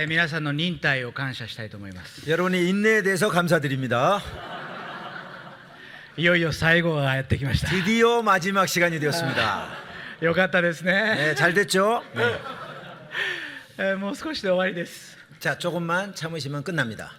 皆さんの忍耐を感謝したいと思います。 여러분의 인내에 대해서 감사드립니다. いよいよ最後がやってきました。 드디어 마지막 시간이 되었습니다. よかったですね。 네, 잘 됐죠? 네. もう少しで終わりです。 자, 조금만 참으시면 끝납니다.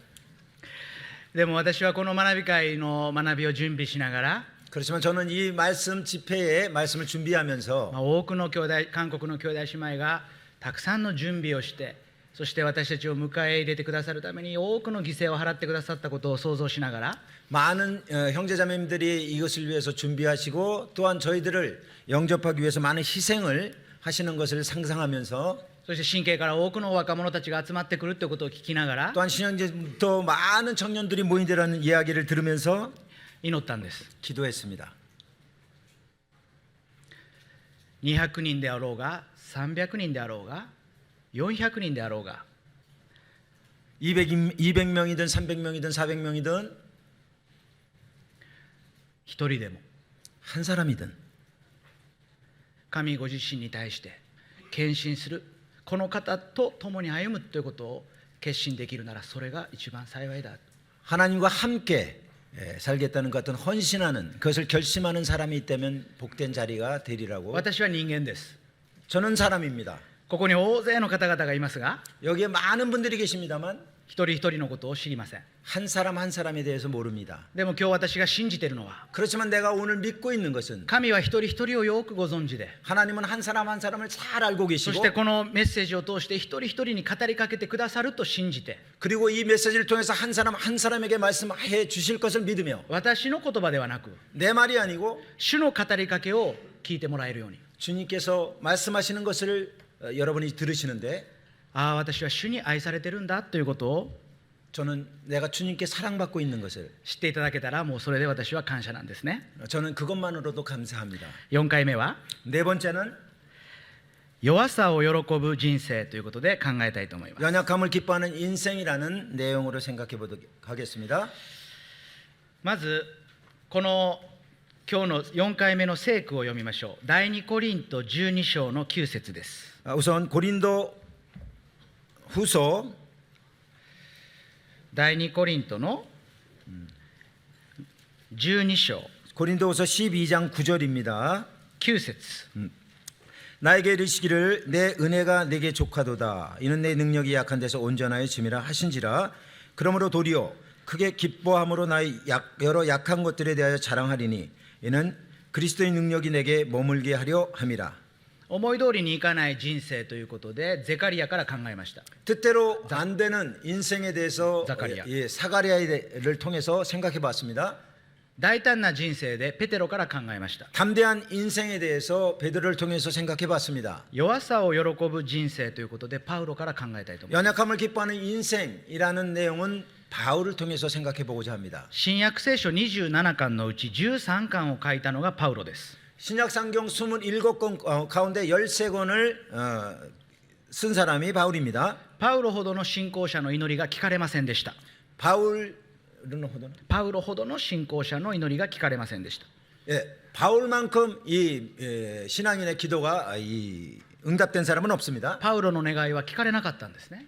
でも私はこの学び会の学びを準備しながら、 그렇지만 저는 이 말씀 집회의 말씀을 준비하면서 多くの韓国の兄弟姉妹がたくさんの準備をして、そして私たちを迎え入れてくださるために多くの犠牲を払ってくださったことを想像しながら、 많은 형제자매님들이 이것을 위해서 준비하시고 또한 저희들을 영접하기 위해서 많은 희생을 하시는 것을 상상하면서 そして神経から多くの若者たちが集まってくるということを聞きながら 또한 신형제부터 많은 청년들이 모인다는 이야기를 들으면서 祈ったんです。 기도했습니다. 200人であろうが300人であろうが400人であろうが 200명이든 300명이든 400명이든 一人でも 한 사람이든 神ご自身に対して献身する、この方と共に歩むということを決心できるならそれが一番幸いだ。 하나님과 함께 살겠다는 것 같은 헌신하는 그것을 결심하는 사람이 있다면 복된 자리가 되리라고. 私は人間です。 저는 사람입니다. ここに大勢の方々がいますが、 여기에 많은 분들이 계십니다만 一人一人のことを知りません。 한 사람 한 사람에 대해서 모릅니다. でも今日私が信じているのは、 그렇지만 내가 오늘 믿고 있는 것은 神は一人一人をよくご存知で、 하나님은 한 사람 한 사람을 잘 알고 そ 계시고 してこのメッセージを通して一人一人に語りかけてくださると信じて、 그리고 이 메시지를 통해서 한 사람 한 사람에게 말씀해 주실 것을 믿으며 私の言葉ではなく 내 말이 아니고 主の語りかけを聞いてもらえるように、 주님께서 말씀하시는 것을 여러분이 들으시는데 ああ私は主に愛されてるんだということを 저는 내가 주님께 사랑받고 있는 것을 知っていただけたらもうそれで私は感謝なんですね。 저는 그것만으로도 감사합니다. 4回目は 네 번째는 弱さを喜ぶ人生ということで考えたいと思います。 연약함을 기뻐하는 인생이라는 내용으로 생각해 보도록 하겠습니다. まずこの今日の4回目の聖句を読みましょう。第2コリント12章の9節です。 우선 고린도 후서 第2コリントの12章 고린도후서 12장 9절입니다. 9節 나에게 이르시기를 내 은혜가 내게 족하도다. 이는 내 능력이 약한 데서 온전하여 짐이라 하신지라. 그러므로 도리어 크게 기뻐함으로 나의 여러 약한 것들에 대하여 자랑하리니 이는 그리스도의 능력이 내게 머물게 하려 함이라. 思い通りにいかない人生ということでゼカリアから考えました。 뜻대로 안 되는 인생에 대해서 자카리아. 사가랴를 통해서 생각해 봤습니다. 大胆な人生でペテロから考えました。 담대한 인생에 대해서 베드로를 통해서 생각해 봤습니다. 弱さを喜ぶ人生ということでパウロから考えたいと思います。 연약함을 기뻐하는 인생이라는 내용은 바울을 통해서 생각해 보고자 합니다. 新約聖書27巻のうち13巻を書いたのがパウロです。 신약성경 27권 가운데 13권을 쓴 사람이 바울입니다. パウロほどの信仰者の祈りが聞かれませんでした。 パウロほどの信仰者の祈りが聞かれませんでした。 바울만큼 이 신앙인의 기도가 응답된 사람은 없습니다. パウロの願いは聞かれなかったんですね。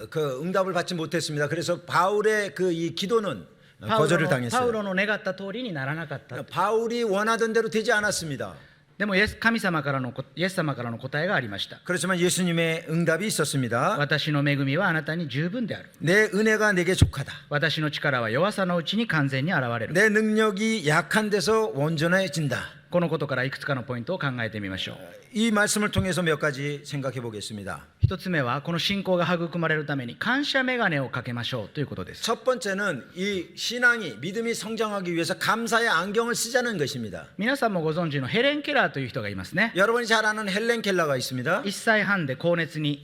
그 응답을 받지 못했습니다. 그래서 바울의 그 이 기도는 거절을 パウ 당했어요. ロの願った通りにならなかった。 바울이 원하던 대로 되지 않았습니다. でもイエス様からの答えがありました。 그렇지만 예수님의 응답이 있었습니다. 私の恵みはあなたに十分である。 내 은혜가 내게 족하다. 私の力は弱さのうちに完全に現れる。 내 능력이 약한 데서 온전해진다. このことからいくつかのポイントを考えてみましょう。 이 말씀을 통해서 몇 가지 생각해 보겠습니다. 一つ目はこの信仰が育まれるために感謝メガネをかけましょうということです。 첫 번째는 이 신앙이 믿음이 성장하기 위해서 감사의 안경을 쓰자는 것입니다. 皆さんもご存知のヘレン・ケラーという人がいますね。 여러분이 잘 아는 헬렌 켈러가 있습니다. 1歳半で高熱に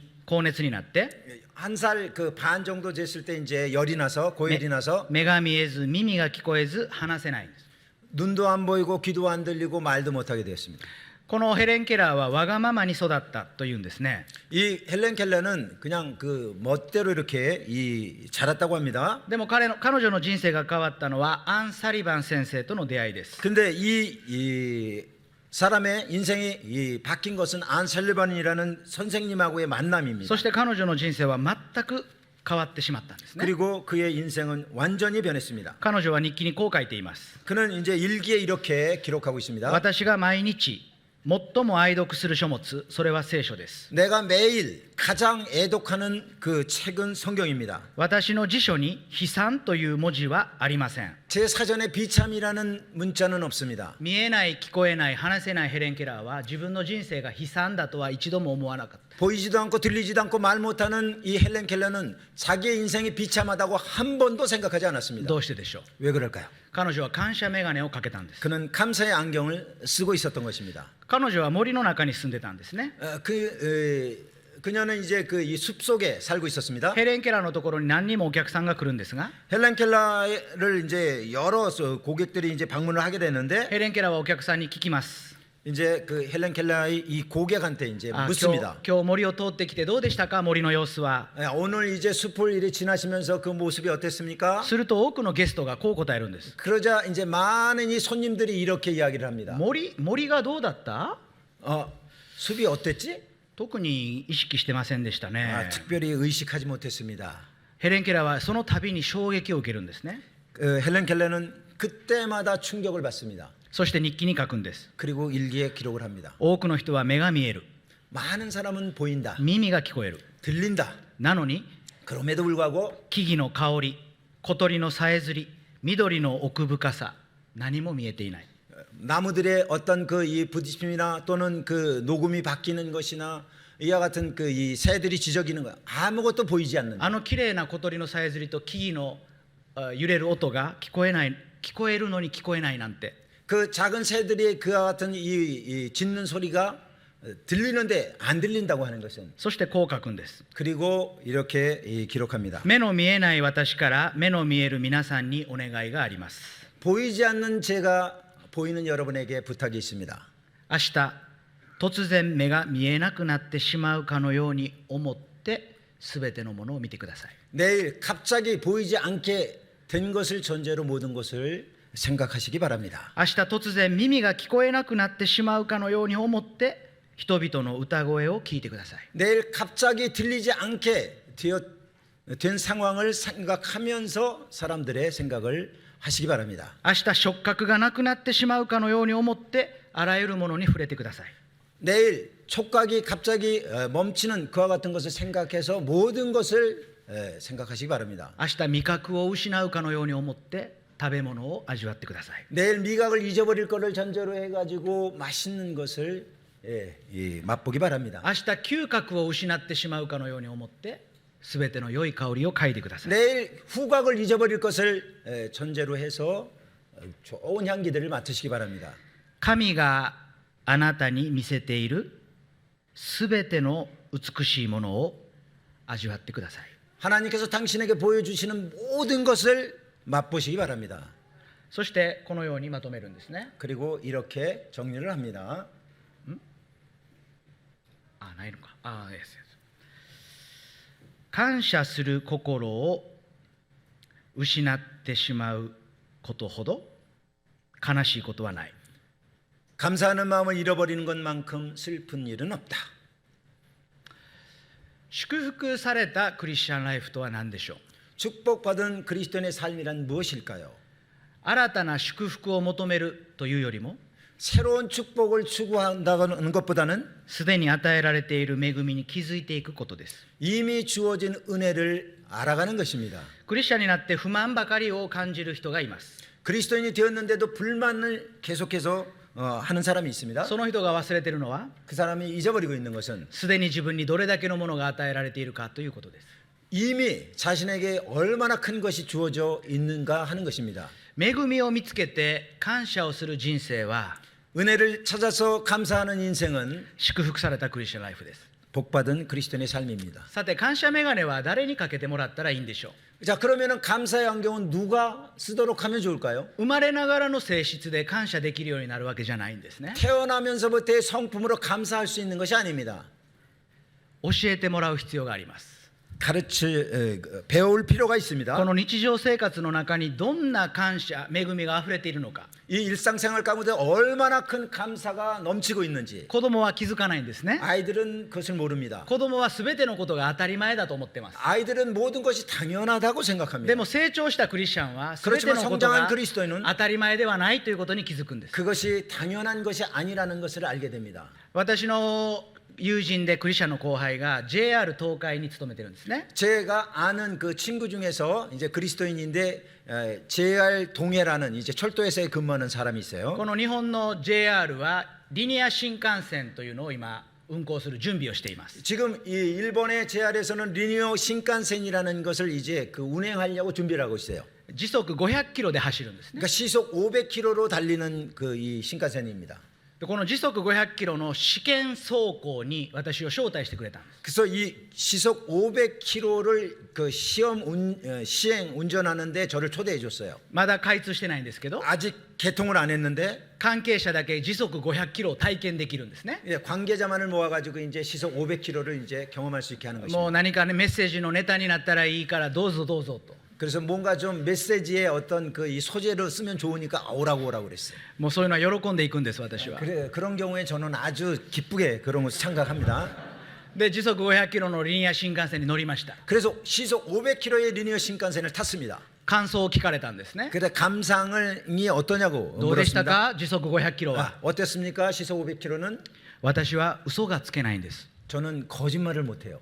なって 한 살 그 반 정도 됐을 때 이제 열이 나서 고열이 나서 目が見えず耳が聞こえず話せないんです。 눈도 안 보이고 귀도 안 들리고 말도 못하게 되었습니다. このヘレン・ケラーはわがままに育ったというんですね。 이 헬렌 켈러는 그냥 그 멋대로 이렇게 자랐다고 합니다. でも彼女の人生が変わったのはアン・サリバン先生との出会いです。 근데 이 사람의 인생이 바뀐 것은 안 살리반이라는 선생님하고의 만남입니다. そして彼女の人生は全く変わってしまったんですね。 그리고 그의 인생은 완전히 변했습니다. 彼女は日記にこう書いています。 그는 이제 일기에 이렇게 기록하고 있습니다. 私が毎日最も愛読する書物、それは聖書です。 내가 매일 가장 애독하는 그 책은 성경입니다. 私の辞書に悲惨という文字はありません。 제 사전에 비참이라는 문자는 없습니다. 見えない聞こえない話せないヘレン・ケラーは自分の人生が悲惨だとは一度も思わなかった。 보이지도 않고 들리지도 않고 말 못하는 이 헬렌 켈러는 자기의 인생이 비참하다고 한 번도 생각하지 않았습니다. どうしてでしょう。 왜 그럴까요? 彼女は感謝眼鏡をかけたんです。 그는 감사의 안경을 쓰고 있었던 것입니다. 彼女は森の中に住んでたんですね。 그녀는 이제 그 이 숲 속에 살고 있었습니다. ヘレン・ケラーのところに何人もお客さんが来るんですが、 헬렌 켈러를 이제 여러 고객들이 이제 방문을 하게 되는데 ヘレン・ケラーはお客さんに聞きます。 이제 그 헬렌 켈러의 이 고객한테 이제 今日 묻습니다. 森を通ってきてどうでしたか、森の様子は。 오늘 이제 숲을 이리 지나시면서 그 모습이 어땠습니까? すると多くのゲストがこう答えるんです。 그러자 이제 많은 이 손님들이 이렇게 이야기를 합니다. 森がどうだった？ 숲이 어땠지? 特に意識してませんでしたね。 특별히 의식하지 못했습니다. ヘレン・ケラーはその度に衝撃を受けるんですね。 헬렌 켈러는 그때마다 충격을 받습니다. そして日記に書くんです。 그리고 일기에 기록을 합니다. 多くの人は目が見える、 많은 사람은 보인다, 耳が聞こえる。 들린다. なのに 그럼에도 불구하고 木々の香り、小鳥のさえずり、緑の奥深さ、何も見えていない。 나무들의 어떤 그 이 부딪힘이나 또는 그 녹음이 바뀌는 것이나 이와 같은 그 이 새들이 지저귀는 것 아무것도 보이지 않는다. あの綺麗な小鳥のさえずりと木々の揺れる音が聞こえるのに聞こえないなんて。 그 작은 새들이 그와 같은 이 짖는 소리가 들리는데 안 들린다고 하는 것은 そしてこう書くんです。 그리고 이렇게 기록합니다. 目の見えない私から目の見える皆さんにお願いがあります。 보이지 않는 제가 보이는 여러분에게 부탁이 있습니다. 明日突然目が見えなくなってしまうかのように思って全てのものを見てください。 내일 갑자기 보이지 않게 된 것을 전제로 모든 것을 생각하시기 바랍니다. 明日突然耳が聞こえなくなってしまうかのように思って人々の歌声を聞いてください。 내일 갑자기 들리지 않게 된 상황을 생각하면서 사람들의 생각을 하시기 바랍니다. 明日触覚がなくなってしまうかのように思ってあらゆるものに触れてください。 내일 촉각이 갑자기 멈추는 그와 같은 것을 생각해서 모든 것을 생각하시기 바랍니다. 明日味覚を失うかのように思って食べ物を味わってください。 내일 미각을 잊어버릴 것을 전제로 해가지고 맛있는 것을 맛보기 바랍니다. 明日嗅覚を失ってしまうかのように思って全ての良い香りを嗅いでください。 내일 후각을 잊어버릴 것을 전제로 해서 좋은 향기들을 맡으시기 바랍니다. 神があなたに見せている全ての美しいものを味わってください。 하나님께서 당신에게 보여주시는 모든 것을 맛보시기 바랍니다. そしてこのようにまとめるんですね。 그리고 이렇게 정리를 합니다. ないのか。感謝する心を失ってしまうことほど悲しいことはない。 감사하는 마음을 잃어버리는 것만큼 슬픈 일은 없다. 祝福されたクリスチャンライフとは何でしょう。 축복받은 그리스도인의 삶이란 무엇일까요? 新たな祝福を求めるというよりも 새로운 축복을 추구한다는 것보다는 すでに与えられている恵みに気づいていくことです。 이미 주어진 은혜를 알아가는 것입니다. クリスチャンになって不満ばかりを感じる人がいます。 그리스도인이 되었는데도 불만을 계속해서 하는 사람이 있습니다. その人が忘れているのは 그 사람이 잊어버리고 있는 것은 すでに自分にどれだけのものが与えられているかということです。 이미 자신에게 얼마나 큰 것이 주어져 있는가 하는 것입니다. 恵みを見つけて感謝をする人生は 은혜를 찾아서 감사하는 인생은 祝福されたクリスチャンライフです。 복받은 그리스도인의 삶입니다. さて感謝メガネは誰にかけてもらったらいいんでしょう。 자, 그러면은 감사의 안경은 누가 쓰도록 하면 좋을까요? 生まれながらの性質で感謝できるようになるわけじゃないんですね。 태어나면서부터의 성품으로 감사할 수 있는 것이 아닙니다. 教えてもらう必要があります。 배울 필요가 있습니다. この日常生活の中にどんな感謝恵みがあふれているのか 이 일상생활 가운데 얼마나 큰 감사가 넘치고 있는지 子供は気づかないんですね 아이들은 그것을 모릅니다. 子供は全てのことが当たり前だと思ってます 아이들은 모든 것이 당연하다고 で 생각합니다. も成長したクリスチャンは全ての 그렇지만 ことが 성장한 그리스도인은 当たり前ではないということに気づくんです 그것이 당연한 것이 아니라는 것을 알게 됩니다. 私の友人でクリスチャンの後輩が JR 東海に勤めてるんですね 제가 아는 그 친구 중에서 이제 그리스도인인데 JR 동해라는 이제 철도에서 근무하는 사람이 있어요. この日本の JR はリニア新幹線というのを今運行する準備をしています 지금 이 일본의 JR에서는 리니어 신칸센이라는 것을 이제 그 운행하려고 준비를 하고 있어요. 時速500キロで走るんですね 그러니까 시속 500km로 달리는 그 이 신칸센입니다. でこの時速500キロの試験走行に私を招待してくれたんです 그래서 이 시속 500km를 그 시행 운전하는데 저를 초대해 줬어요. まだ開通してないんですけど 아직 개통을 안 했는데 関係者だけ時速500キロを体験できるんですね 관계자만을 모아가지고 이제 시속 500km를 이제 경험할 수 있게 하는 もう 것입니다. 何かねメッセージのネタになったらいいからどうぞどうぞと 그래서 뭔가 좀 메시지의 어떤 그 이 소재로 쓰면 좋으니까 오라고 그랬어요. もうそういうのは喜んでいくんです私は 그런 경우에 저는 아주 기쁘게 그런 것을 참가합니다. で時速500キロのリニア新幹線に乗りました 그래서 시속 500km의 리니어 신칸센을 탔습니다. 感想を聞かれたんですね 그때 감상이 어떠냐고 どうでした 물었습니다. か時速500キロは 어땠습니까? 시속 500km는 私は嘘がつけないんです 저는 거짓말을 못해요.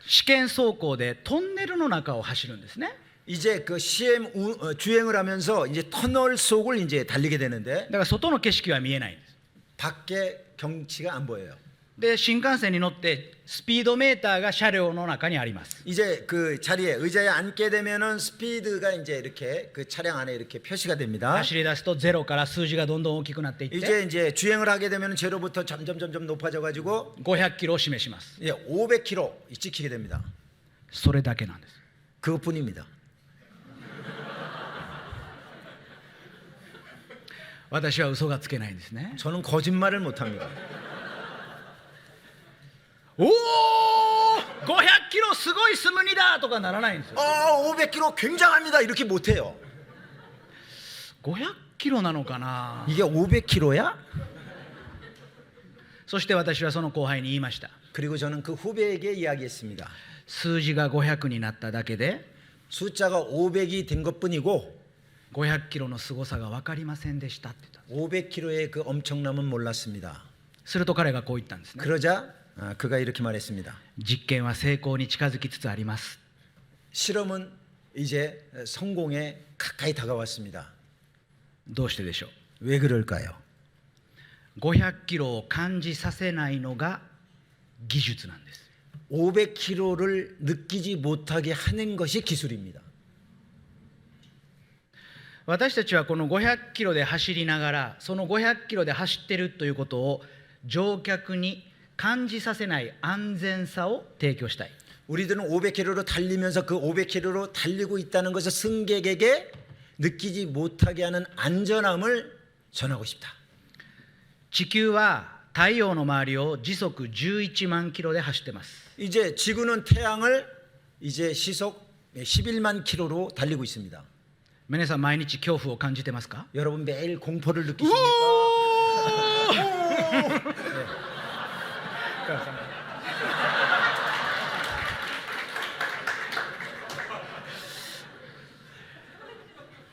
試験走行でトンネルの中を走るんですね 이제 그 주행을 하면서 이제 터널 속을 이제 달리게 되는데 だから外の景色は見えないんです 밖에 경치가 안 보여요. で新幹線に乗ってスピードメーターが車両の中にあります 이제 그 자리에 의자에 앉게 되면은 스피드가 이제 이렇게 그 차량 안에 이렇게 표시가 됩니다. 走り出すとゼロから数字がどんどん大きくなっていって 이제 주행을 하게 되면 제로부터 점점 높아져 가지고 500キロを示します 예, 500km 찍히게 됩니다. それだけなんです 그것뿐입니다. 私は嘘がつけないんですね 저는 거짓말을 못 합니다. おお500キロすごいスムニだとかならないんですよ 500km 굉장합니다. 이렇게 못 해요. 500キロなのかな 이게 500km야? そして私はその後輩に言いました 그리고 저는 그 후배에게 이야기했습니다. 数字が500になっただけで 숫자가 500이 된 것뿐이고 500キロの凄さが分かりませんでしたって言った 500km의 그 엄청남은 몰랐습니다. すると彼がこう言ったんですね 그러자 그가 이렇게 말했습니다. 実験は成功に近づきつつあります 실험은 이제 성공에 가까이 다가왔습니다. どうしてでしょ 왜 그럴까요? う500キロを感じさせないのが技術なんです 500km를 느끼지 못하게 하는 것이 기술입니다. 私たちはこの500キロで走りながらその500キロで走ってるということを乗客に感じさせない安全さを提供したい 우리들은 500km로 달리면서 그 500km로 달리고 있다는 것을 승객에게 느끼지 못하게 하는 안전함을 전하고 싶다. 地球は太陽の周りを時速11万キロで走ってます 이제 지구는 태양을 이제 시속 11만 킬로로 달리고 있습니다. 皆さん毎日恐怖を感じてますか 여러분 매일 공포를 느끼십니까? 네.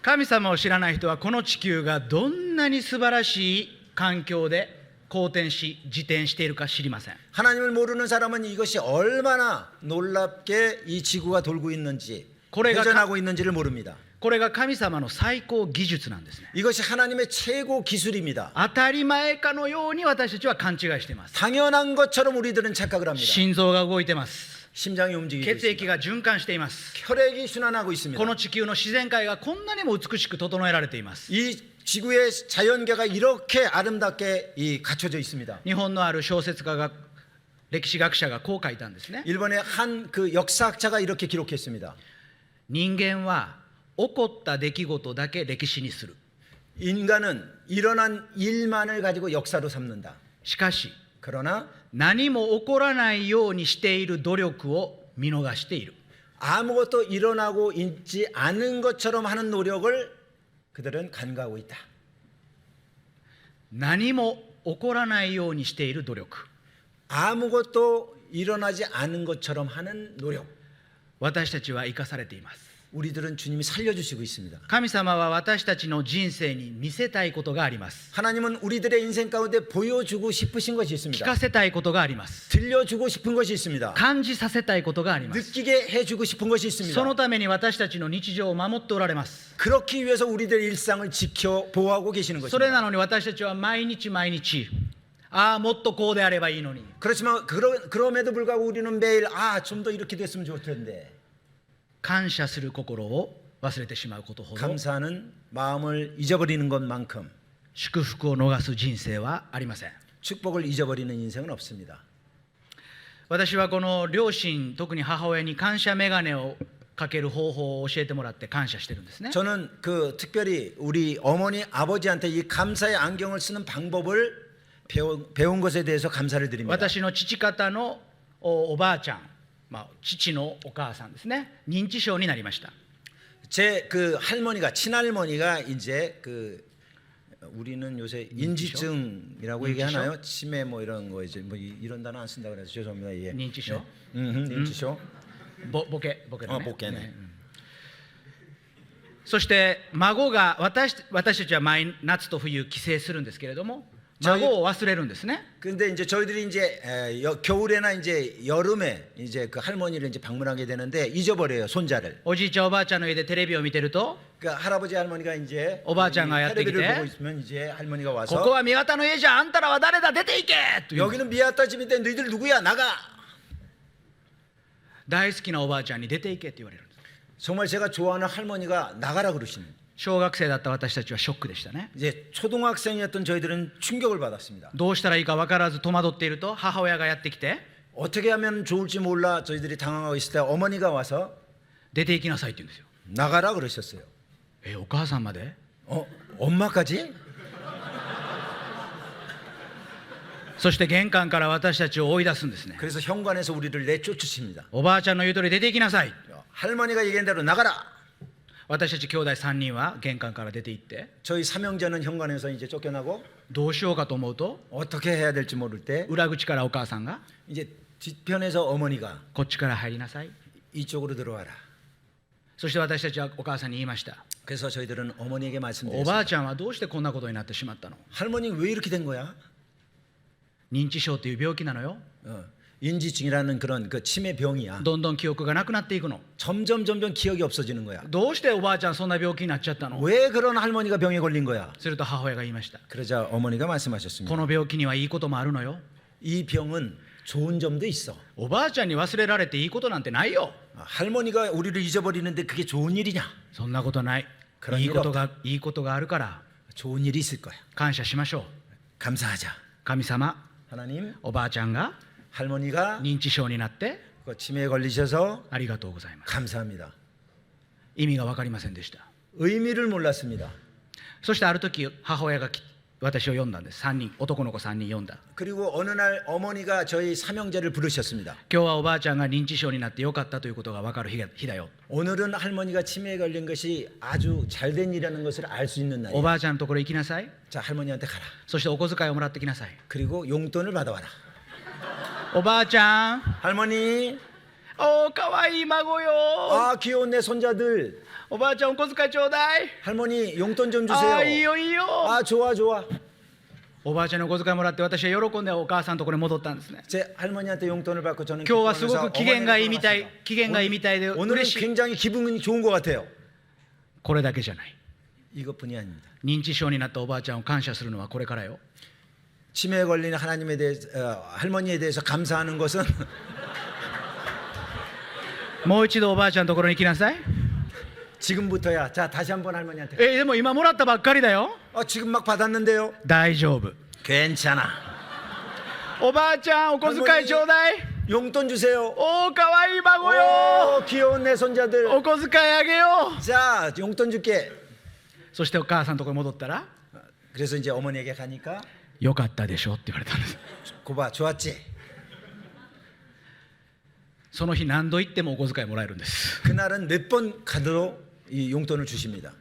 神様を知らない人はこの地球がどんなに素晴らしい環境で好転し自転しているか知りません 하나님을 모르는 사람은 이것이 얼마나 놀랍게 이 지구가 돌고 있는지 고래가 회전하고 있는지를 모릅니다. これが神様の最高技術なんですね 이것이 하나님의 최고 기술입니다. 当たり前かのように私たちは勘違いしています 당연한 것처럼 우리들은 착각을 합니다. 心臓が動いてます 심장이 움직이고 血 있습니다. 液が循環しています 혈액이 순환하고 있습니다. この地球の自然界がこんなにも美しく整えられています 이 지구의 자연계가 이렇게 아름답게 갖춰져 있습니다. 日本のある小説家が歴史学者がこう書いたんですね 일본의 한 그 역사학자가 이렇게 기록했습니다. 人間は起こった出来事だけ歴史にする 인간은 일어난 일만을 가지고 역사로 삼는다. しかし 그러나 何も起こらないようにしている努力を見逃している。 아무것도 일어나고 있지 않은 것처럼 하는 노력을 그들은 간과하고 있다. 何も起こらないようにしている努力。 아무것도 일어나지 않은 것처럼 하는 노력. 私たちは生かされています。 우리들은 주님이 살려주시고 있습니다. 神様は私たちの人生に見せたいことがあります。 하나님은 우리들의 인생 가운데 보여주고 싶으신 것이 聞 있습니다. かせたいことがあります。 들려주고 싶은 것이 있습니다. 感じさせたいことがあります。 느끼게 해주고 싶은 것이 そ 있습니다. のために私たちの日常を守っておられます。 그렇기 위해서 우리들의 일상을 지켜 보호하고 계시는 それ 것입니다. なのに私たちは毎日毎日、ああもっとこうであればいいのに、 그렇지만 그럼에도 불구하고 우리는 매일 좀 더 이렇게 됐으면 좋을 텐데 感謝する心を忘れてしまうことほど 감사하는 마음을 잊어버리는 것만큼 祝福を逃す人生はありません。 축복을 잊어버리는 인생은 없습니다. 私はこの両親、特に母親に感謝メガネをかける方法を教えてもらって感謝してるんですね。 저는 특별히 우리 어머니 아버지한테 이 감사의 안경을 쓰는 방법을 배운 것에 대해서 감사를 드립니다. 私の父方のおばあちゃん、父のお母さんですね、認知症になりました。 제 할머니가 친할머니가 이제 우리는 요새 인지증이라고 얘기하나요? 치매 뭐 이런 거 이제 뭐 이런 단어 안 쓴다 그래서 죄송합니다. 예. 認知症、 認知症. ボケのね。 보케네. そして孫が私たちは毎夏と冬帰省するんですけれども、 孫を忘れるんですね。 근데 이제 저희들이 이제 겨울에나 이제 여름에 이제 그 할머니를 이제 방문하게 되는데 잊어버려요, 손자를. おじいちゃんおばあちゃんの家でテレビを見てると、 그러니까 할아버지 할머니가 이제 오바짱가 테레비를 야떼기때? 보고 있으면 이제 할머니가 ここ 와서 は宮田の家じゃ、あんたらは誰だ、出て行けという 여기는 미아따 집인데 너희들 누구야, 나가. 大好きなおばあちゃんに出て行けって言われるんです。 정말 제가 좋아하는 할머니가 나가라 그러시는. 小学生だった私たちはショックでしたね。 이제 초등학생이었던 저희들은 충격을 받았습니다. どうしたらいいか分からず戸惑っていると、母親がやってきて 어떻게 하면 좋을지 몰라 저희들이 당황하고 있을 때 어머니가 와서 出て行きなさいって言うんですよ。 나가라 그러셨어요. お母さんまで？ 엄마까지? そして玄関から私たちを追い出すんですね。 그래서 현관에서 우리를 내쫓으십니다. おばあちゃんの言う通り出て行きなさい。 할머니가 얘기한 대로 나가라. 私たち兄弟3人は玄関から出て行って、 저희 삼형제는 현관에서 이제 쫓겨나고 どうしようかと思うと、 어떻게 해야 될지 모를 때 裏口からお母さんが 이제 뒤편에서 어머니가 こっちから入りなさい。 이쪽으로 들어와라. そして私たちはお母さんに言いました。 그래서 저희들은 어머니에게 おばあ 말씀드렸습니다. ちゃんはどうしてこんなことになってしまったの？ 할머니 왜 이렇게 된 거야? 認知症という病気なのよ。 인지증이라는 그런 치매 병이야. どんどん記憶がなくなっていくの。 점점 기억이 없어지는 거야. どうしておばあちゃんそんな病気になっちゃったの？ 왜 그런 할머니가 병에 걸린 거야? すると母親が言いました。 그러자 어머니가 말씀하셨습니다. この病気にはいいこともあるのよ。 이 병은 좋은 점도 있어. おばあちゃんに忘れられていいことなんてないよ。 할머니가 우리를 잊어버리는데 그게 좋은 일이냐? そんなことない。 그런 いい 일 こと 없다. がいいことがあるから 좋은 일이 있을 거야. 感謝しましょう。 감사하자. 神様、 하나님, おばあちゃんが 할머니가 認知症になって치매에 걸리셔서 ありがとうございます。 감사합니다. 意味が分かりませんでした。 의미를 몰랐습니다. そしてある時母親が私を呼んだんです。3人、男の子3人呼んだ。 그리고 어느 날 어머니가 저희 삼형제를 부르셨습니다. 今日はおばあちゃんが認知症になってよかったということが分かる日だよ。 오늘은 할머니가 치매에 걸린 것이 아주 잘된 일이라는 것을 알 수 있는 お 날이에요. ばあちゃんのところ行きなさい。 자, 할머니한테 가라. そしてお小遣いをもらってきなさい。 그리고 용돈을 받아와라. おばあちゃん、 할머니, おーかわいい孫よ。 귀여운 내 손자들. おばあちゃんお小遣いちょうだい。 할머니 용돈 좀 あ 주세요. ーいいよいいよ。 좋아. おばあちゃんのお小遣いもらって私は喜んでお母さんのところに戻ったんですね。 제 할머니한테 용돈을 받고 저는 今日はすごく機嫌がいいみたい、 기뻐하면서 機嫌がいいみたいで 오늘은 嬉しい。 굉장히 기분이 좋은 것 같아요. これだけじゃない。 이것뿐이 아닙니다. 認知症になったおばあちゃんを感謝するのはこれからよ。 치매에 걸린 하나님에 대해서 할머니에 대해서 감사하는 것은 もう一度おばあちゃんのところに行きなさい。 지금부터야. 자, 다시 한번 할머니한테. でも今もらったばっかりだよ。 지금 막 받았는데요. 大丈夫。 괜찮아. おばあちゃんお小遣いちょうだい。 용돈 주세요. おーかわいい孫よ。 귀여운 내 손자들. お小遣いあげよう。 자, 용돈 줄게. そしてお母さんのところに戻ったら、 그래서 이제 어머니에게 가니까 よかったでしょって言われたんです。 고봐, 좋았지? その日何度行ってもお小遣いもらえるんです。 그날은 몇 번 가도 이 용돈을 주십니다.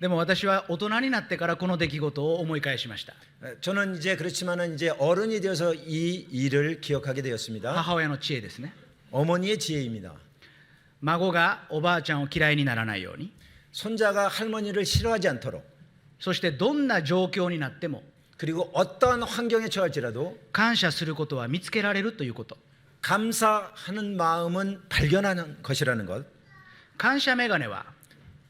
でも私は大人になってからこの出来事を思い返しました。 저는 이제 그렇지만은 이제 어른이 되어서 이 일을 기억하게 되었습니다. 母親の知恵ですね。 어머니의 지혜입니다. 孫がおばあちゃんを嫌いにならないように、 손자가 할머니를 싫어하지 않도록, そしてどんな状況になっても 그리고 어떠한 환경에 처할지라도 感謝することは見つけられるということ。 감사하는 마음은 발견하는 것이라는 것. 感謝メガネは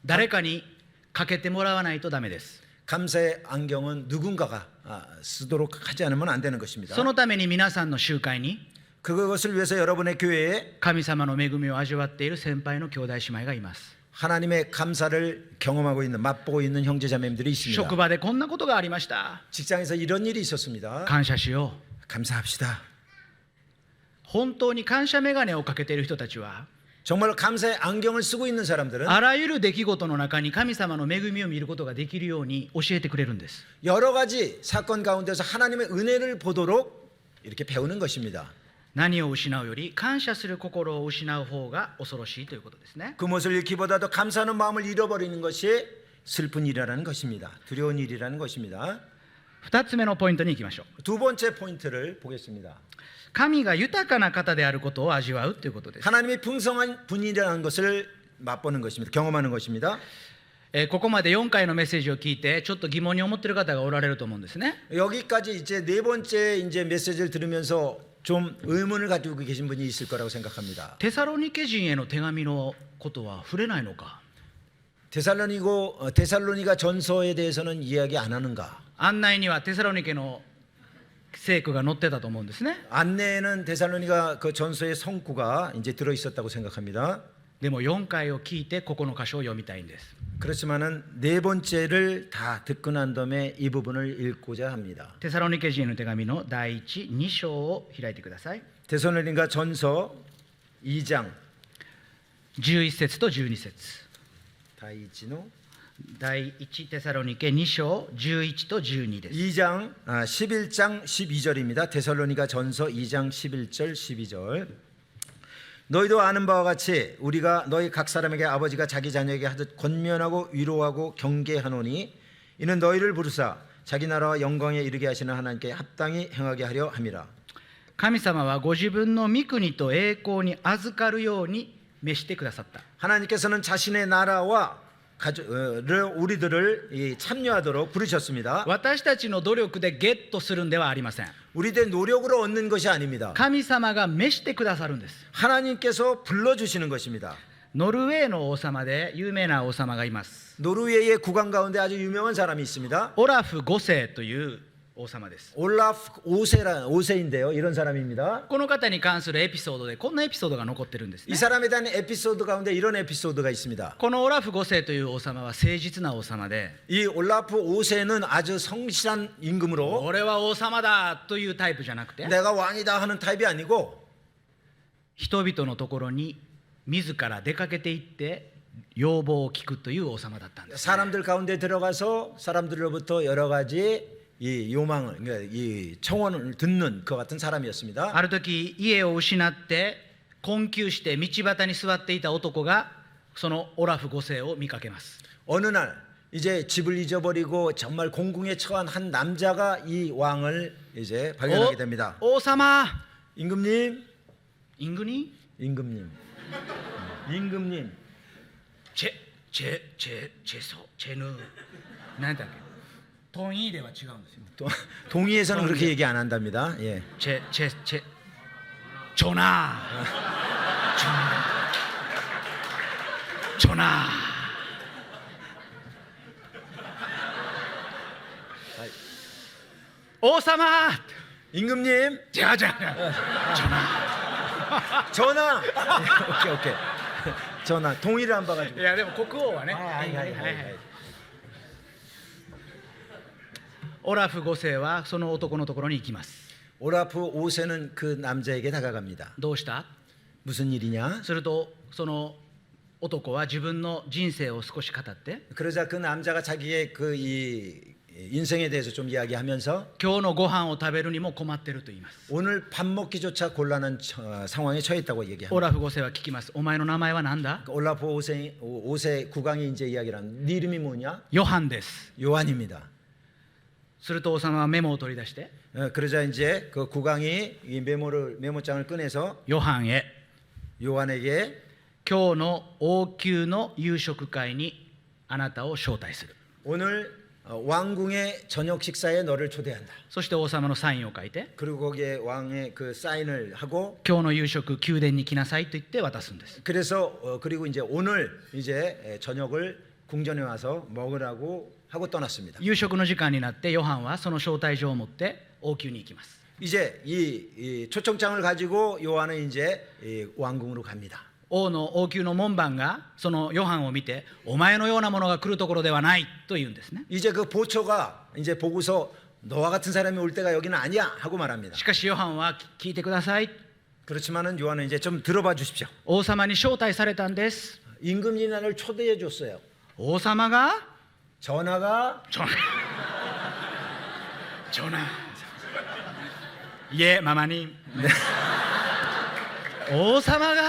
誰かにかけてもらわないとダメです。 감사의 안경은 누군가가 쓰도록 하지 않으면 안 되는 것입니다. そのために皆さんの集会に 그것을 위해서 여러분의 교회에 神様の恵みを味わっている先輩の兄弟姉妹がいます。 하나님의 감사를 경험하고 있는, 맛보고 있는 형제자매님들이 있습니다. 職場でこんなことがありました。 직장에서 이런 일이 있었습니다. 感謝しよう。 감사합시다. 本当に感謝メガネをかけている人たちは 정말 감사의 안경을 쓰고 있는 사람들은 あらゆる出来事の中に神様の恵みを見ることができるように教えてくれるんです。 여러 가지 사건 가운데서 하나님의 은혜를 보도록 이렇게 배우는 것입니다. 何を失うより感謝する心を失う方が恐ろしいということですね。 그 무엇을 잃기보다도 감사하는 마음을 잃어버리는 것이 슬픈 일이라는 것입니다. 두려운 일이라는 것입니다. 2つ目のポイントに行きましょう。 두 번째 포인트를 보겠습니다. 神が豊かな方であることを味わうということです。 하나님이 풍성한 분이라는 것을 맛보는 것입니다. 경험하는 것입니다. ここまで4回のメッセージを聞いてちょっと疑問に思っている方がおられると思うんですね。 여기까지 이제 네 번째 이제 메시지를 들으면서 좀 의문을 가지고 계신 분이 있을 거라고 생각합니다. テサロニケ人への手紙のことは触れないのか。 데살로니가 전서에 대해서는 이야기 안 하는가? 案内にはテサロニケの聖句が載ってたと思うんですね。 안내에는 데살로니가 그 전서의 성구가 이제 들어 있었다고 생각합니다. でも4回を聞いてここの箇所を読みたいんです。 그렇지만은 네 번째를 다 듣고 난 다음에 이 부분을 읽고자 합니다. テサロニケ人への手紙の第1、2章を開いてください。 데살로니가 전서 2장 11節と12節。 다이치노 第1テサロニケ2章11と12です。 2장 11장 12절입니다. 데살로니가 전서 2장 11절 12절. 너희도 아는 바와 같이 우리가 너희 각 사람에게 아버지가 자기 자녀에게 하듯 권면하고 위로하고 경계하노니 이는 너희를 부르사 자기 나라와 영광에 이르게 하시는 하나님께 합당히 행하게 하려 함이라. 神様はご自分の御国と栄光に預かるように召してくださった。 하나님께서는 자신의 나라와 우리들을 참여하도록 부르셨습니다. 私たちの努力でゲットするんではありません。 우리들 노력으로 얻는 것이 아닙니다. 神様が召してくださるんです。 하나님께서 불러주시는 것입니다. ノルウェーの王様で有名な王様がいます。 노르웨이의 국왕 가운데 아주 유명한 사람이 있습니다. オラフ5世という王様です。 올라프 5세인데요. 이런 사람입니다. この方に関するエピソードでこんなエピソードが残ってるんですね。 이 사람에 대한 에피소드 가운데 이런 에피소드가 있습니다. このオラフ5世という王様は誠実な王様で、 이 올라프 5세는 아주 성실한 임금으로 俺は王様だというタイプじゃなくて、 내가 왕이다 하는 타입이 아니고 人々のところに自ら出かけていって要望を聞くという王様だったんです、ね。 사람들 가운데 들어가서 사람들로부터 여러 가지 이 요망을, 그러니까 이 청원을 듣는 그 같은 사람이었습니다. ある時家を失って困窮して道端に座っていた男がそのオラフ5世を見かけます。 어느 날 이제 집을 잊어버리고 정말 공궁에 처한 한 남자가 이 왕을 이제 발견하게 됩니다. 王様、 임금님, イングニ 임금님, 임금님. チェヌ何だっけ、トンイーでは違うんですよ。 또 동의에서는 그렇게 얘기 안 한답니다. 예. チョナ王様、 임금님, じゃチョナ 전하. 오케이. 전하. 동의를 안 봐가지고. いやでも国王はね、はいオラフ5世はその男のところに行きます。 올라프 5세는 그 남자에게 다가갑니다. どうした？ 무슨 일이냐? するとその男は自分の人生を少し語って、 그러자 그 남자가 자기의 그 이 인생에 대해서 좀 이야기하면서 今日のご飯を食べるにも困ってると言います。 오늘 밥 먹기조차 곤란한 상황에 처해 있다고 オ 얘기합니다. ラフ5世は聞きます。お前の名前は何だ？ 올라프 5세 국왕이 이제 이야기를 하는 네 이름이 뭐냐? ヨハンです。 요한입니다. すると王様はメモを取り出して、 그러자 이제 그 국왕이 이 메모장을 꺼내서 ヨハンへ 요한에게 今日の王宮の夕食会にあなたを招待する。 오늘 왕궁의 저녁 식사에 너를 초대한다. そして王様のサインを書いて、 그리고 거기에 왕의 그 사인을 하고 今日の夕食宮殿に来なさいと言って渡すんです。 그래서 그리고 이제 오늘 이제 저녁을 궁전에 와서 먹으라고 하고 떠났습니다. 夕食の時間になってヨハンはその招待状を持って王宮に行きます。 이제 이 초청장을 가지고 요한은 이제 이 왕궁으로 갑니다. 王宮の門番がそのヨハンを見て、お前のようなものが来るところではないと言うんですね。 이제 그 보초가 이제 보고서 너와 같은 사람이 올 때가 여기는 아니야 하고 말합니다. しかしヨハンは聞いてください。 그렇지만은 요한은 이제 좀 들어봐 주십시오. 王様に招待されたんです。 임금이 나를 초대해 줬어요. 王様が 전화가 전화 예 마마님. 王様が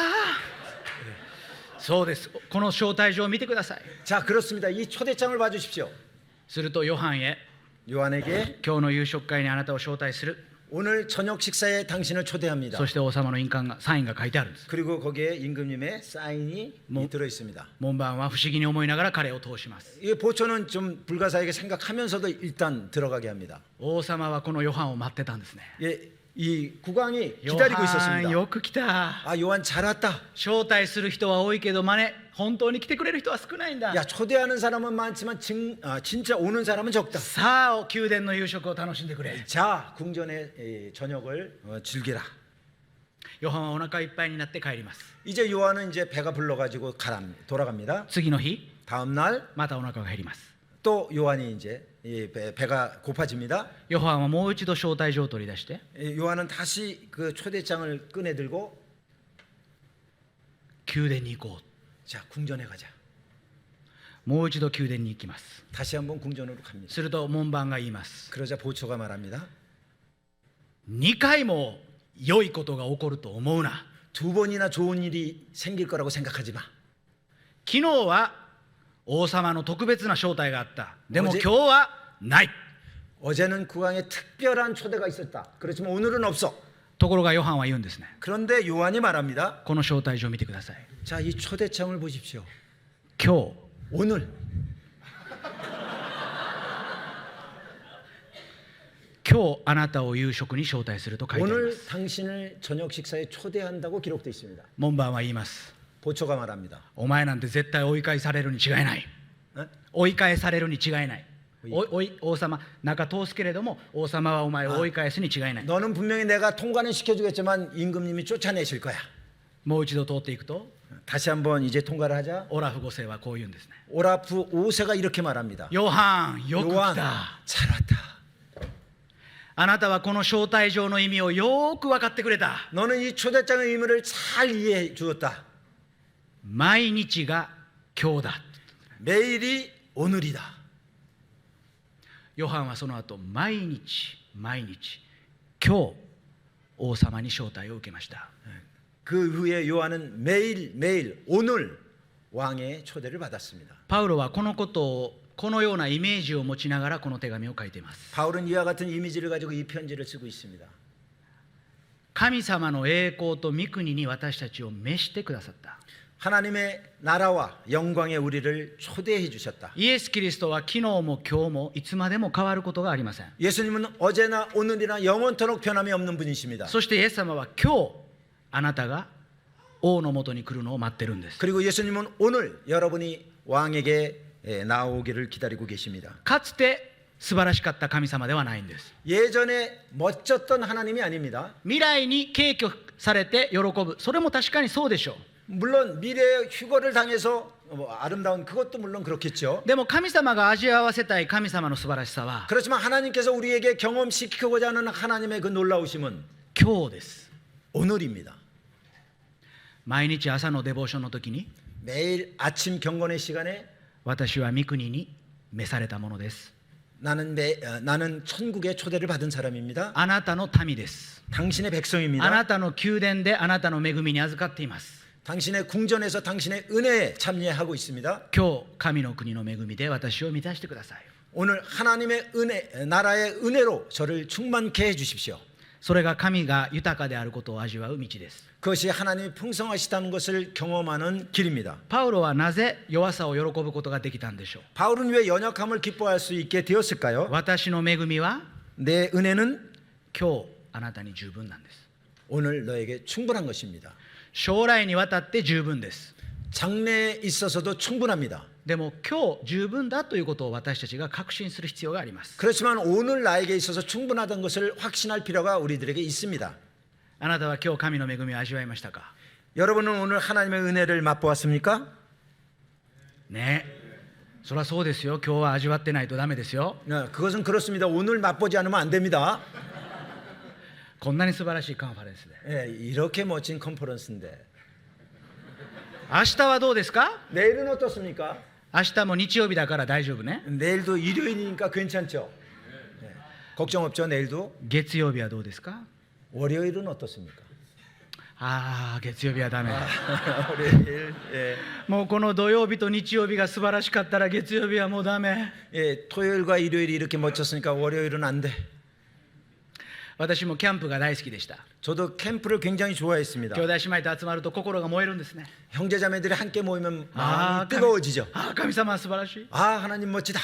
そうです。この招待状を見てください。 자 그렇습니다. 이 초대장을 봐 주십시오. するとヨハンへ 요한에게 今日の夕食会にあなたを招待する。 오늘 저녁 식사에 당신을 초대합니다. そして王様の印鑑がサインが書いてあるんです。 그리고 거기에 임금님의 사인이 들어 있습니다. 門番は不思議に思いながら彼を通します。 이 보초는 좀 불가사하게 생각하면서도 일단 들어가게 합니다. 王様はこのヨハンを待ってたんですね。 예, 이 국왕이 ヨ 기다리고 ハン 있었습니다. よく来た。 아 요한 잘 왔다. 招待する人は多いけど本当に来てくれる人は少ないんだ。 야 초대하는 사람은 많지만 진짜 오는 사람은 적다. さあ宮殿の夕食を楽しんでくれ。 자 궁전의 저녁을 즐기라. ヨハンはお腹いっぱいになって帰ります。 이제 요한은 이제 배가 불러가지고 돌아갑니다. 次の日 다음 날 またお腹が減ります。 또 요한이 이제 배가 고파집니다. ヨハンはもう一度招待状を取り出して、 요한은 다시 그 초대장을 꺼내 들고 宮殿に行こ 자 궁전에 가자. う。もう一度宮殿に行きます。 다시 한번 궁전으로 갑니다. すると門番が言います。 그러자 보초가 말합니다. 2回も良いことが起こると思うな。 두 번이나 좋은 일이 생길 거라고 생각하지 마. 昨日は王様の特別な招待があった。でもおじ今日はない。 어제는 국왕의 특별한 초대가 있었다. 그렇지만 오늘은 없어. ところがヨハンは言うんですね。 그런데 요한이 말합니다. この招待状を見てください。 자, 이 초대장을 보십시오. 今日 오늘 今日あなたを夕食に招待すると書いてありま 오늘 す。 당신을 저녁 식사에 초대한다고 기록되어 있습니다. 門番は言います。 보초가 말합니다. お前なんて絶対追い返されるに違いない。 어? 追い返されるに違いない。王様中通すけれども王様はお前を追い返すに違いない。 너는 분명히 내가 통과는 시켜주겠지만 임금님이 쫓아내실 거야. もう一度通っていくと 다시 한번 이제 통과를 하자. オラフ5世はこう言うんですね。 오라프 5세가 이렇게 말합니다. ヨハンよく来 요한 た。 잘 왔다. あなたはこの招待状の意味をよく分かってくれた。 너는 이 초대장의 의미를 잘 이해해 주었다. 毎日が今日だ。 매일이 오늘이다. ヨハンはその後毎日今日王様に招待を受けました。 그 후에 요한은 매일 오늘 왕의 초대를 받았습니다. パウロはこのことをこのようなイメージを持ちながらこの手紙を書いています。 바울은 이와 같은 이미지를 가지고 이 편지를 쓰고 있습니다. 神様の栄光と御国に私たちを召してくださった。 하나님의 나라와 영광의 우리를 초대해 주셨다. イエス・キリストは昨日も今日もいつまでも変わることがありません。 예수님은 어제나 오늘이나 영원토록 변함이 없는 분이십니다. そしてイエス様は今日あなたが王のもとに来るのを待ってるんです。 그리고 예수님은 오늘 여러분이 왕에게 나오기를 기다리고 계십니다. かつて素晴らしかった神様ではないんです。 예전에 멋졌던 하나님이 아닙니다. 未来に敬虚されて喜ぶ、それも確かにそうでしょう。 물론 미래의 휴거를 당해서 아름다운 그것도 물론 그렇겠죠. でも神様が味わわせたい神様の素晴らしさは 그렇지만 하나님께서 우리에게 경험시키고자 하는 하나님의 그 놀라우심은 今日です。 오늘입니다. 毎日朝のデボーションの時に 매일 아침 경건의 시간에 私は御国に召されたものです。 나는 천국의 초대를 받은 사람입니다. あなたの民です。 당신의 あ 백성입니다. なたの宮殿であなたの恵みに預かっています。 당신의 궁전에서 당신의 은혜에 참여하고 있습니다. 今日神の国の恵みで私を満たしてください。 오늘 하나님의 은혜, 나라의 은혜로 저를 충만케 해주십시오. それが神が豊かであることを味わう道です。 그것이 하나님이 풍성하시다는 것을 경험하는 길입니다. パウロはなぜ弱さを喜ぶことができたんでしょう。 바울은 왜 연약함을 기뻐할 수 있게 되었을까요? 私の恵みは 내 은혜는 今日あなたに十分なんです。 오늘 너에게 충분한 것입니다. 将来にわたって十分です。 장래에 있어서도 충분합니다. でも今日十分だということを私たちが確信する必要があります。 그렇지만 오늘 나에게 있어서 충분하다는 것을 확신할 필요가 우리들에게 있습니다. あなたは今日神の恵みを味わいましたか？ 여러분은 오늘 하나님의 은혜를 맛보았습니까? ねえ、そりゃそうですよ。今日は味わってないとダメですよ。 네, 그것은 그렇습니다. 오늘 맛보지 않으면 안 됩니다. こんなに素晴らしいカンファレンスで。 예, 이렇게 멋진 컨퍼런스인데 明日はどうですか？ 내일은 어떻습니까? 明日も日曜日だから大丈夫ね。 내일도 일요일이니까 괜찮죠? 네, 걱정 없죠. 내일도 月曜日はどうですか？ 월요일은 어떻습니까? ああ、月曜日はダメ。 월요일, 예, もうこの土曜日と日曜日が素晴らしかったら月曜日はもうダメ。 예, 토요일과 일요일이 이렇게 멋졌으니까 월요일은 안 돼. 私もキャンプが大好きでした。 저도 캠프를 굉장히 좋아했습니다. 兄弟姉妹と集まると心が燃えるんですね。 형제자매들이 함께 모이면 아, 마음이 뜨거워지죠. ああ、神様は素晴らしい。 아, 하나님 멋지다.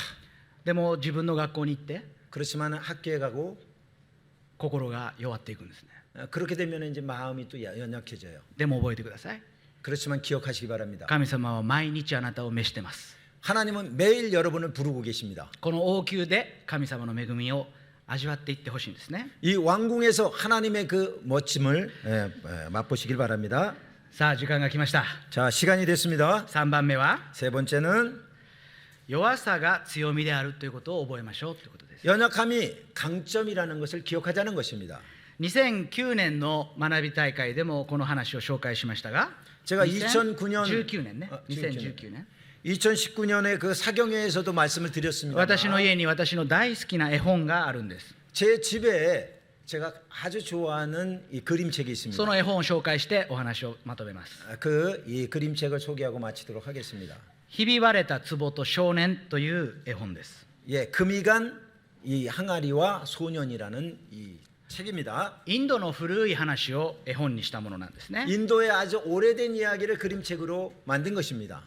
でも自分の学校に行って 그렇지만 학교에 가고 心が弱っていくんですね。 그렇게 되면 이제 마음이 또 연약해져요. でも覚えてください。 그렇지만 기억하시기 바랍니다. 神様は毎日あなたを召してます。 하나님은 매일 여러분을 부르고 계십니다. この王宮で神様の恵みを味わっていってほしいんですね。 이 왕궁에서 하나님의 그 멋짐을 맛보시길 바랍니다. さあ時間が来ました。 자, 시간이 됐습니다. 3番目は 세 번째는 弱さが強みであるということを覚えましょうということです。 연약함이 강점이라는 것을 기억하자는 것입니다. 2009年の学び大会でもこの話を紹介しましたが、 제가 2009년 19年ね、 19 2019年 2019년에 그 사경회에서도 말씀을 드렸습니다. 私の家に私の大好きな絵本があるんです。 제 집에 제가 아주 좋아하는 이 그림책이 있습니다. その絵本を紹介してお話をまとめます。 그 이 그림책을 소개하고 마치도록 하겠습니다. ひび割れた壺と少年という絵本です。 예, 금이 간 이 항아리와 소년이라는 이 책입니다. インドの古い話を絵本にしたものなんですね。 인도의 아주 오래된 이야기를 그림책으로 만든 것입니다.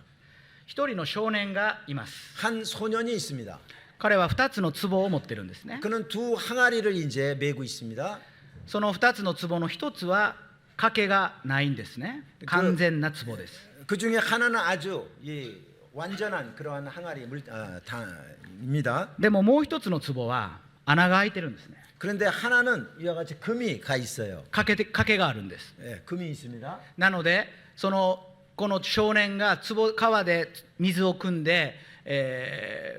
一人の少年がいます。 한 소년이 있습니다. 彼は2つの壺を持ってるんですね。 그는 두 항아리를 이제 메고 있습니다. その2つの壺の1つは賭けがないんですね。完全な壺です。 그 중에 하나는 아주 완전한 그러한 항아리입니다. でももう1つの壺は穴が開いてるんですね。 그런데 하나는 이와 같이 금이 가 있어요. 賭けがあるんです。 예, 금이 있습니다. なのでこの少年が川で水を汲んで、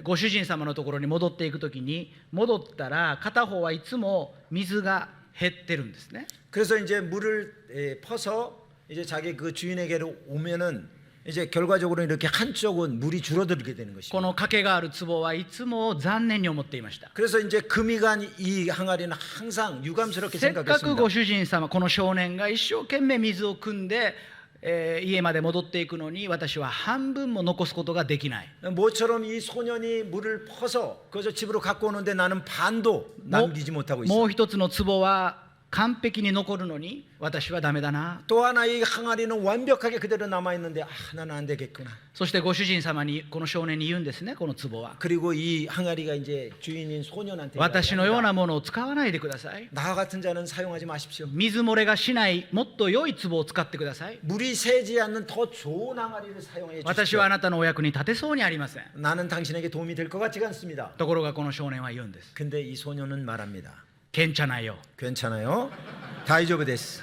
ご主人様のところに戻っていくときに戻ったら片方はいつも水が減ってるんですね。 그래서 이제 물을 퍼서 이제 자기 그 주인에게로 오면은 이제 결과적으로 이렇게 한쪽은 물이 줄어들게 되는 こ 것입니다. の賭けがある壺はいつも残念に思っていました。 그래서 이제 금이 간 이 항아리는 항상 유감스럽게 せっかく 생각했습니다. ご主人様この少年が一生懸命水を汲んで、家まで戻っていくのに私は半分も残すことができない。 모처럼 이 소년이 물을 퍼서 그저 집으로 갖고 오는데 나는 반도 も 남기지 못하고 も 있어. う一つの壺は完璧に残るのに私はダメだな。 또 하나 이 항아리는 완벽하게 그대로 남아 있는데 나는 안 되겠구나. そしてご主人様にこの少年に言うんですね。この壺は 그리고 이 항아리가 이제 주인인 소년한테 私のようなものを使わないでください。 나와 같은 자는 사용하지 마십시오. 水漏れがしないもっと良い壺を使ってください。 물이 새지 않는 더 좋은 항아리를 사용해 私 주십시오. はあなたのお役に立てそうにありません。 나는 당신에게 도움이 될 것 같지가 않습니다. ところがこの少年は言うんです。 근데 이 소년은 말합니다. 괜찮아요. 괜찮아요. 다이조브 데스.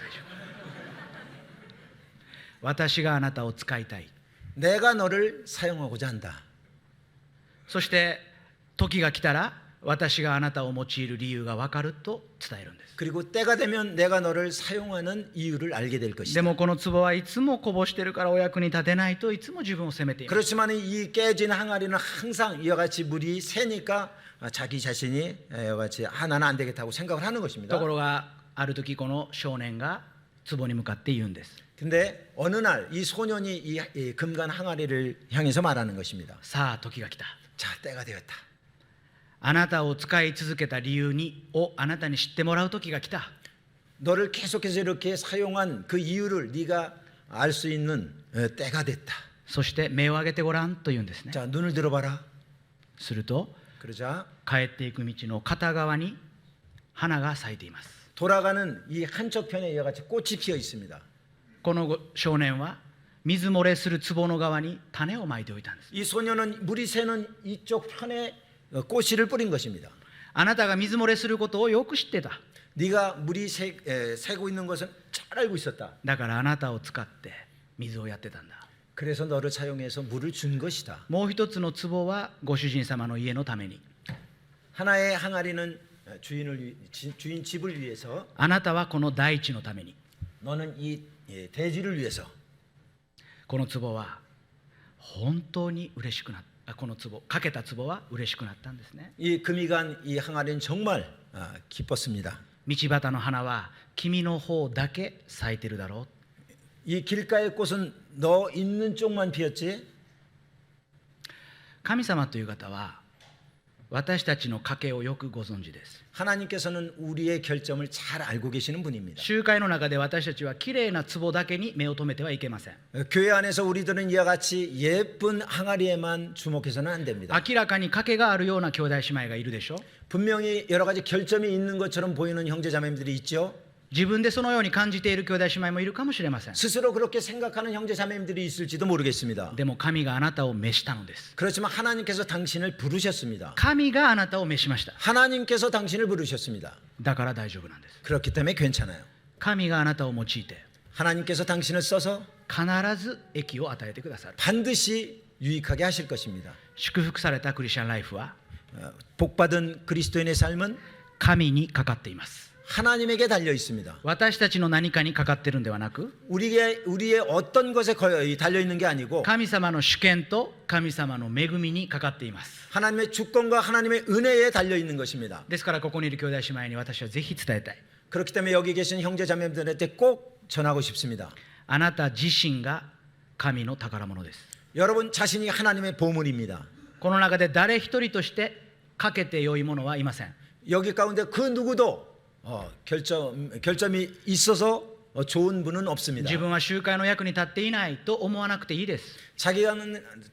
私があなたを使いたい。 내가 너를 사용하고자 한다. そして時が来たら私があなたを用いる理由が分かると伝えるんです。 그리고 때가 되면 내가 너를 사용하는 이유를 알게 될 で 것이다. もこの壺はいつもこぼしてるからお役に立てないといつも自分を責めています。 그렇지만 이 깨진 항아리는 항상 이와 같이 물이 새니까 자기 자신이 이와 같이 나는 안 되겠다고 생각을 하는 것입니다. ところがある時この少年が壺に向かって言うんです。 근데 어느 날 이 소년이 이 금간 항아리를 향해서 말하는 것입니다. さあ時が来た。 자, 때가 되었다. あなたを使い続けた理由をあなたに知ってもらう時が来た。 너를 계속해서 이렇게 사용한 그 이유를 네가 알 수 있는 때가 됐다. そして目を上げてごらんと言うんですね。 자, 눈을 들어봐라. すると 그러자 帰っていく道の片側に花が咲いています。 돌아가는 이 한쪽 편에 이와 같이 꽃이 피어 있습니다. この少年は水漏れする壺の側に種をまいておいたんです。 이 소년은 물이 새는 이쪽 편에 꽃씨를 뿌린 것입니다. あなたが水漏れすることをよく知ってた。 네가 물이 새고 있는 것은 잘 알고 있었다. だからあなたを使って水をやってたんだ。 그래서 너를 사용해서 물을 준 것이다. もう一つの壺はご主人様の家のために。 하나의 항아리는 주인 집을 위해서, あなたはこの大地のために。 너는 이 대지를 위해서. この壺は本当に嬉しくなった。この壺かけた壺は嬉しくなったんですね。 이 금이 간 이 항아리는 정말 기뻤습니다. 道端の花は君の方だけ咲いてるだろう。 이 길가의 꽃은 너 있는 쪽만 피었지. 神様という方は私たちの家計をよくご存知です。 하나님께서는 우리의 결점을 잘 알고 계시는 분입니다. 集会の中で私たちはきれいな壺だけに目を留めてはいけません。 교회 안에서 우리들은 이와 같이 예쁜 항아리에만 주목해서는 안 됩니다. 明らかに賭けがあるような兄弟姉妹がいるでしょ。 분명히 여러 가지 결점이 있는 것처럼 보이는 형제자매들이 있죠. 自分でそのように感じている兄弟姉妹もいるかもしれません。 스스로 그렇게 생각하는 형제자매들이 있을지도 모르겠습니다. でも神があなたを召したのです。 그렇지만 하나님께서 당신을 부르셨습니다. 神があなたを召しました。 하나님께서 당신을 부르셨습니다. だから大丈夫なんです。 그렇기 때문에 괜찮아요. 神があなたを用いて 하나님께서 당신을 써서 必ず益を与えてくださる。 반드시 유익하게 하실 것입니다. 祝福されたクリスチャンライフは 복받은 그리스도인의 삶은 神にかかっています。 하나님에게 달려 있습니다. 私たちの何かにかかってるんではなく 우리의 어떤 것에 달려 있는 게 아니고 神様の主権と神様の恵みにかかっています。 하나님의 주권과 하나님의 은혜에 달려 있는 것입니다. ですからここにいる兄弟姉妹に私はぜひ伝えたい。 그렇기 때문에 여기 계신 형제자매들한테 꼭 전하고 싶습니다. あなた自身が神の宝物です。 여러분 자신이 하나님의 보물입니다. この中で誰一人としてかけて良いものはいません。 여기 가운데 그 누구도 결점이 있어서 좋은 분은 없습니다. 自分は集会の役に立っていないと思わなくていいです。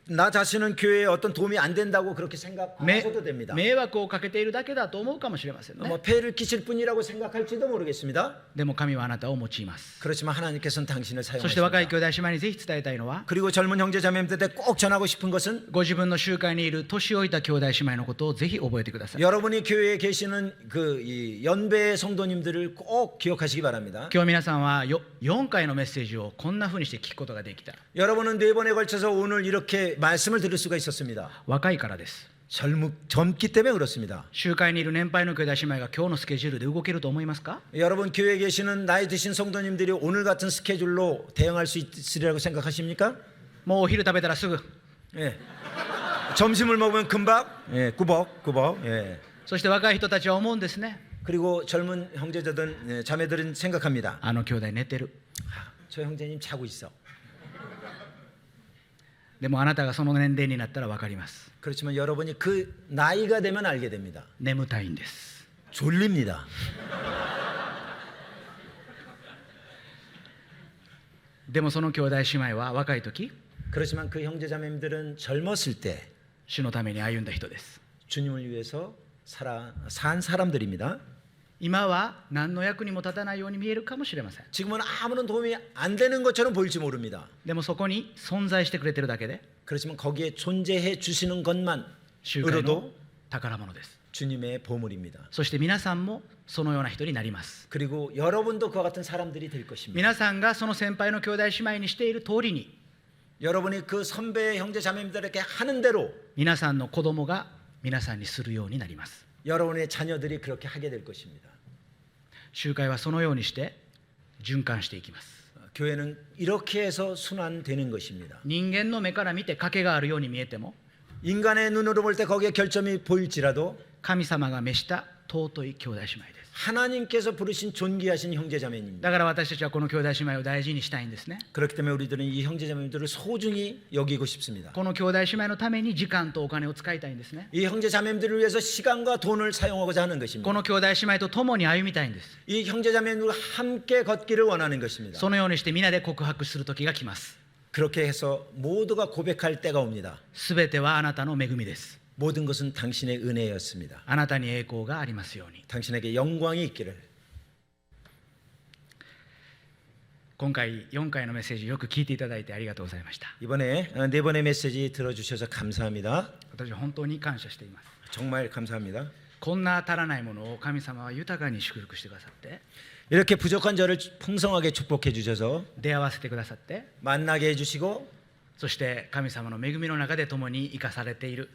나 자신은 교회에 어떤 도움이 안 된다고 그렇게 생각 안 하셔도 됩니다. 迷惑をかけているだけだと思うかもしれませんね。 폐를 끼칠 뿐이라고 생각할지도 모르겠습니다. でも神はあなたを用います。 그렇지만 하나님께서는 당신을 そして若い 사용하십니다. 兄弟姉妹にぜひ伝えたいのは 그리고 젊은 형제자매들한테 꼭 전하고 싶은 것은 ご自分の集会にいる年老いた兄弟姉妹のことをぜひ覚えてください。 여러분이 교회에 계시는 이 연배 성도님들을 꼭 기억하시기 바랍니다. 今日皆さんは4回のメッセージをこんな風にして聞くことができた。 여러분은 4번에 걸쳐서 오늘 이렇게 말씀을 들을 수가 있었습니다. 若いからです。 젊기 때문에 그렇습니다. 集会にいる年配の兄弟姉妹が今日のスケジュールで動けると思いますか？ 여러분 교회에 계시는 나이 드신 성도님들이 오늘 같은 스케줄로 대응할 수 있으리라고 생각하십니까? もうお昼食べたらすぐ。 예. 점심을 먹으면 금방 예, 꾸벅 예. そして若い人たちは思うんですね。 그리고 젊은 형제들은 자매들은 생각합니다. あの兄弟寝てる。 저 형제님 자고 있어. でもあなたがその年齢になったら分かります。 그렇지만 여러분이 그 나이가 되면 알게 됩니다. 眠たいんです。 졸립니다. でもその兄弟姉妹は若い時 그렇지만 그 형제자매들은 젊었을 때 主のために歩んだ人です。 주님을 위해서 산 사람들입니다. 今は何の役にも立たないように見えるかもしれません。 지금은 아무런 도움이 안 되는 것처럼 보일지 모릅니다. でもそこに存在してくれてるだけで 그렇지만 거기에 존재해 주시는 集会の 것만으로도 宝物です。 주님의 보물입니다. そして皆さんもそのような人になります。 그리고 여러분도 그와 같은 사람들이 될 것입니다. 皆さんがその先輩の兄弟姉妹にしている通りに 여러분이 그 선배 형제 자매들에게 하는 대로 皆さんの子供が皆さんにするようになります。 여러분의 자녀들이 그렇게 하게 될 것입니다. 集会はそのようにして循環していきます。 교회는 이렇게 해서 순환되는 것입니다. 人間の目から見て賭けがあるように見えても 인간의 눈으로 볼 때 거기에 결점이 보일지라도 神様が召した尊い兄弟姉妹です。 하나님께서 부르신 존귀하신 형제자매입니다. だから私たちはこの兄弟姉妹を大事にしたいんですね。 그렇기 때문에 우리들은 이 형제자매들을 소중히 여기고 싶습니다. この兄弟姉妹のために時間とお金を使いたいんですね。 이 형제자매들을 위해서 시간과 돈을 사용하고자 하는 こ 것입니다. の兄弟姉妹と共に歩みたいんです。 이 형제자매들과 함께 걷기를 원하는 것입니다. そのようにして皆で告白する時が来ます。 그렇게 해서 모두가 고백할 때가 옵니다. すべてはあなたの恵みです。 모든 것은 당신의 은혜였습니다. あなたに栄光がありますように。 당신에게 영광이 있기를. 今回4回のメッセージよく聞いていただいてありがとうございました。 이번에 4번의 메시지 들어주셔서 감사합니다. 私は本当に感謝しています。 정말 감사합니다. こんな足らないものを神様は豊かに祝福してくださって、 이렇게 부족한 저를 풍성하게 축복해 주셔서 出会わせてくださって、 만나게 해주시고 そして神様の恵みの中で共に生かされている、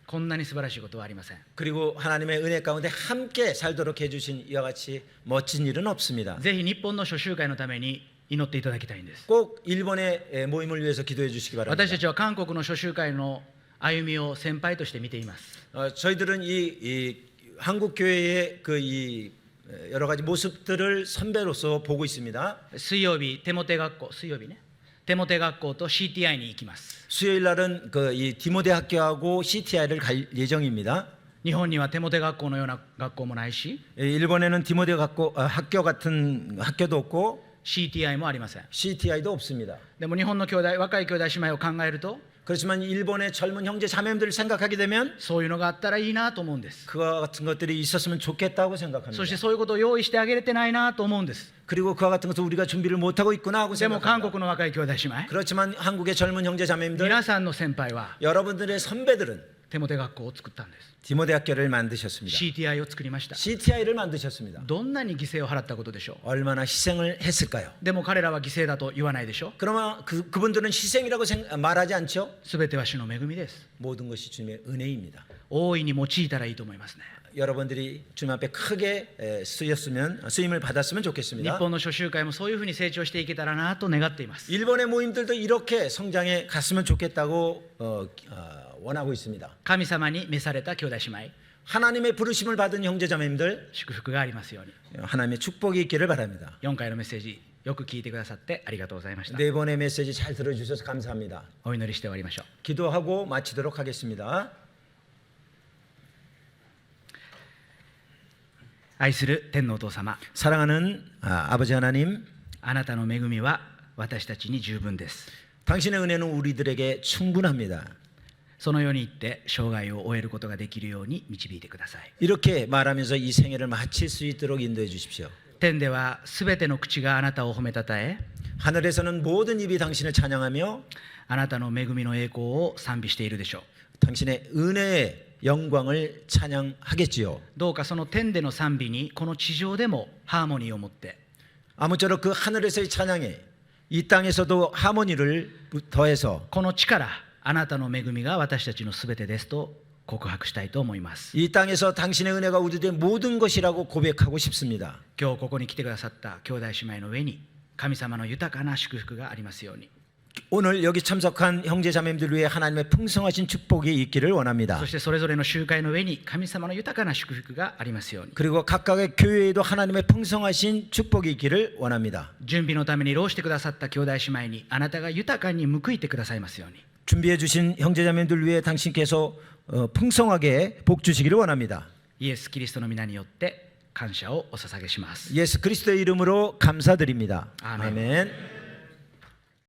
こんなに素晴らしいことはありません。 그리고 하나님의 은혜 가운데 함께 살도록 해주신 이와 같이 멋진 일은 없습니다. ぜひ日本の初集会のために祈っていただきたいんです。 꼭 일본의 모임을 위해서 기도해 주시기 바랍니다. 私たちは韓国の初集会の歩みを先輩として見ています。 저희들은 이 한국 교회의 여러 가지 모습들을 선배로서 보고 있습니다. 水曜日テモテ学校、水曜日ね、テモテ学校と CTI に行きます。 수요일 날은 이 디모데 학교하고 CTI를 갈 예정입니다. 日本にはテモテ学校のような学校もないし、 일본에는 디모데 학교 같은 학교도 없고 CTI もありません。 CTI도 없습니다. でも日本の若い兄弟姉妹を考えると、 그렇지만 일본의 젊은 형제 자매들을 생각하게 되면 そういうのがあったらいいなと思うんです。 그와 같은 것들이 있었으면 좋겠다고 そ 생각합니다. してそういうことを用意してあげれてないなと思うんです。 그리고 그와 같은 것을 우리가 준비를 못하고 있구나 하고 でも韓 생각합니다. 国の若い兄弟姉妹、 그렇지만 한국의 젊은 형제 자매들 皆さんの先輩は 여러분들의 선배들은 テモテ学校を作ったんです。 디모데 학교를 만드셨습니다. CTI を作りました。 CTI를 만드셨습니다. どんなに犠牲を払ったことでしょう。 얼마나 희생을 했을까요? でも彼らは犠牲だと言わないでしょう。 그러면 그분들은 희생이라고 말하지 않죠? すべては主の恵みです。 모든 것이 주님의 은혜입니다. 大いに用いたらいいと思いますね。 여러분들이 주님 앞에 크게 쓰임을 받았으면 日 좋겠습니다. 本の初集会もそういうふうに成長していけたらなと願っています。 일본의 모임들도 이렇게 성장해 갔으면 좋겠다고 원하고 있습니다. 神様に召された兄弟姉妹、 하나님의 부르심을 받은 형제자매님들 祝福がありますように。 하나님의 축복이 있기를 바랍니다. 4回のメッセージよく聞いてくださってありがとうございました。 네 번의 메시지 잘 들어주셔서 감사합니다. お祈りして終わりましょう。 기도하고 마치도록 하겠습니다. 愛する天皇お父様、 사랑하는 아버지 하나님, あなたの恵みは私たちに十分です。 당신의 은혜는 우리들에게 충분합니다. そのように言って生涯を終えることができるように導いてください。 이렇게 말하면서 이 생애를 마칠 수 있도록 인도해 주십시오. 天ではすべての口があなたを褒めたたえ、 하늘에서는 모든 입이 당신을 찬양하며 あなたの恵みの栄光を賛美しているでしょう。 당신의 은혜의 영광을 찬양하겠지요. どうかその天での賛美にこの地上でもハーモニーを持って、 아무쪼록 그 하늘에서의 찬양에 이 땅에서도 하모니를 더해서 この地からあなたの恵みが私たちのすべてですと告白したいと思います。 이 땅에서 당신의 은혜가 우리들의 모든 것이라고 고백하고 싶습니다. 今日ここに来てくださった兄弟姉妹の上に神様の豊かな祝福がありますように。 오늘 여기 참석한 형제자매들 위해 하나님의 풍성하신 축복이 있기를 원합니다. そしてそれぞれの集会の上に神様の豊かな祝福がありますように。 그리고 각각의 교회에도 하나님의 풍성하신 축복이 있기를 원합니다. 準備のために労してくださった兄弟姉妹にあなたが豊かに報いてくださいますように。 준비해 주신 형제자매들 위해 당신께서 풍성하게 복 주시기를 원합니다. イエス・キリストの皆によって感謝をお捧げします。 예수 그리스도의 이름으로 감사드립니다. 아멘. 아멘.